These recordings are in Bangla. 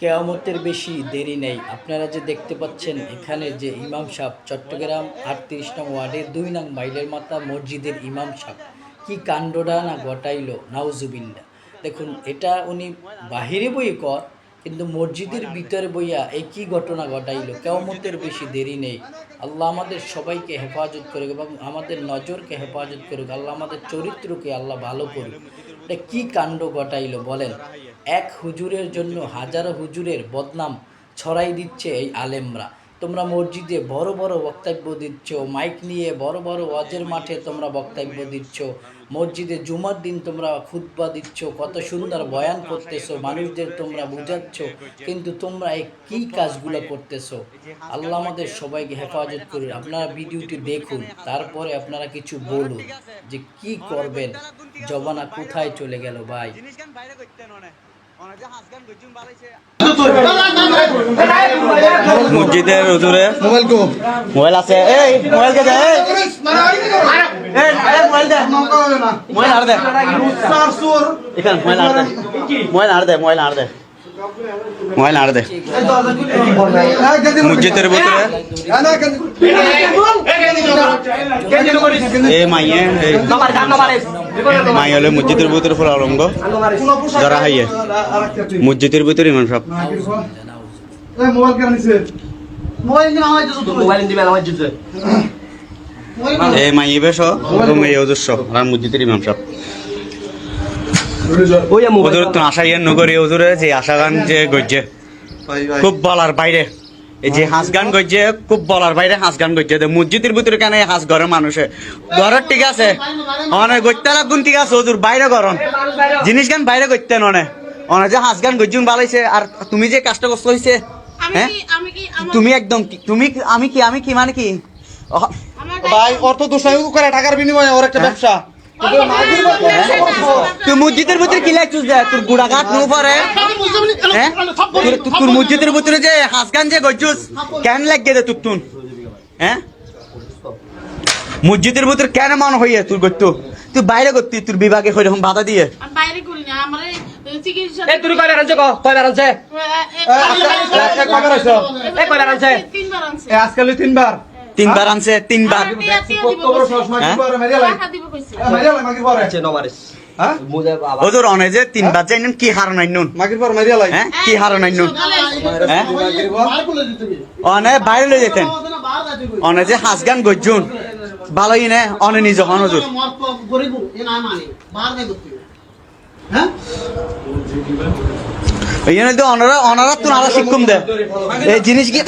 কেয়ামতের বেশি দেরি নেই। আপনারা যে দেখতে পাচ্ছেন এখানে যে ইমাম সাহেব, চট্টগ্রাম ৩৮ নং ওয়ার্ডের ২ নং মাইলের মাথা মসজিদের ইমাম সাহেব কি কাণ্ডটা না ঘটাইলো, নাউজুবিল্লাহ। দেখুন, এটা উনি বাহিরে বই কর, কিন্তু মসজিদের ভিতরে বইয়া এই কি ঘটনা ঘটাইলো। কেয়ামতের বেশি দেরি নেই। আল্লাহ আমাদের সবাইকে হেফাজত করুক এবং আমাদের নজরকে হেফাজত করুক। আল্লাহ আমাদের চরিত্রকে আল্লাহ ভালো করুক। এটা কী কাণ্ড ঘটাইলো বলেন। এক হুজুরের জন্য হাজারো হুজুরের বদনাম ছড়াই দিচ্ছে এই আলেমরা। তোমরা মসজিদে বড় বড় বক্তব্য দিচ্ছ, মাইক নিয়ে বড় বড় ওয়াজের মাঠে তোমরা বক্তব্য দিচ্ছ, মসজিদে জুমার দিন তোমরা খুতবা দিচ্ছ, কত সুন্দর বয়ান করতেছো, মানুষদের তোমরা বুঝাচ্ছ, কিন্তু তোমরা এই কী কাজগুলো করতেছো। আল্লাহ আমাদের সবাইকে হেফাজত করুন। আপনারা ভিডিওটি দেখুন, তারপরে আপনারা কিছু বলুন যে কি করবেন। জবানা কোথায় চলে গেল ভাই। মসজিদের হুজুরে মোবাইল আছে, এই মোবাইল কে দে, এই মোবাইল দে, মোবাইল আর দে, এখানে মোবাইল আর দে, মোবাইল আর দে, মোবাইল আর দে, মোবাইল আর দে। মসজিদের ভিতরে এই মাইয়ে মাই হলে মসজিদের ভিতরে ফুল আলঙ্গ যারা হাইয়ে মসজিদের ভিতরে ইমাম সাহেব এই মাইয়ে বেশ এই অজস্র আর মসজিদের ইমাম সাহেব ওদের তো আশা ইয়ে নগরী ওজুরে যে আশা গান যে গজ্জে খুব বলার বাইরে, এই যে হাঁস গান গজ্জে খুব বলার বাইরে হাঁস গান গজ্জে। মসজিদের ভিতরে কেন হাঁস ঘরের মানুষে ঘরের ঠিক আছে অনেক গত্যা লাগুন ঠিক আছে, ওজুর বাইরে গরম জিনিস গান বাইরে করতেন অনেক অনেক যে হাঁস গান গজ্জুন বালাইছে। আর তুমি যে কাজটা কষ্ট হয়েছে, হ্যাঁ তুমি একদম তুমি আমি কি মানে কি ভাই অর্থ দোষায় করে টাকার বিনিময়ে ওর একটা ব্যবসা। তুই মসজিদের ভিতরে কি লাগছিস যে তোর গুড়া ঘাট নো পারে, হ্যাঁ তোর মসজিদের ভিতরে যে হাঁস গান যে গজ্জুস কেন লাগিয়ে দে তুন, হ্যাঁ মসজিদের ভিতরে কেন মন হইয়ে তোর গত্তু তুই বাইরে করতি তোর বিভাগে হইরকম বাধা দিয়ে বাইরে করি না আমার চিকিৎসা। এই তুই কয়বার আনছ কয়বার আনছে কয়বার আইছো? তিনবার আনছে আজকাল তিনবার আনছে তিনবার। ওদের অনে যে তিনবার যাই কি হারণ আইনুন হ্যাঁ কি হারণ আইনুন হ্যাঁ অনে বাইরে লই যেতেন অনে যে হাঁস গান গজ্জুন ভালোই নে অনে নিজ হন হুজুর এই জন্য তো অনারা তো আরো শিক্ষুম দে এই জিনিস কি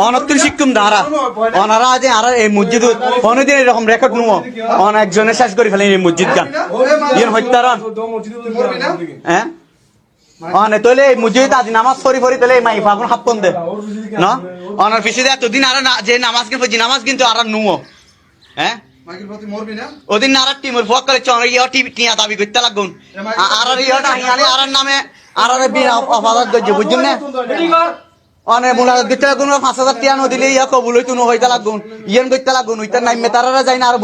অনত্তর শিক্ষুম দাঁড়া অনারা যে আর এই মসজিদ অনেকদিন এরকম রেকর্ড নুমো অনেকজনে শেষ করে ফেলেন এই মসজিদ গান ইয়ে হত্যারণ হ্যাঁ অনে তলে এই মসজিদ আজ নামাজ পড়ি তলে মাই ফাগুন হাপ্পন দে না অনার পিছিয়ে এতদিন আর যে নামাজ কিন্তু নামাজ কিন্তু আর নুমো হ্যাঁ ওদিন আর টিমের ফক করে চন ইয়া টিভি টিয়া দাবি করতে লাগুন আর ইয়াটা হিয়ানে আর নামে আর বিনা অপরাধ গজ্জে বুঝুন না অনে মুলা দিতে লাগুন ৫০০০ টিয়া ন দিলে ইয়া কবুল হইতো ন হইতা লাগুন ইয়েন করতে লাগুন হইতা নাইমে তারারা যায় না আর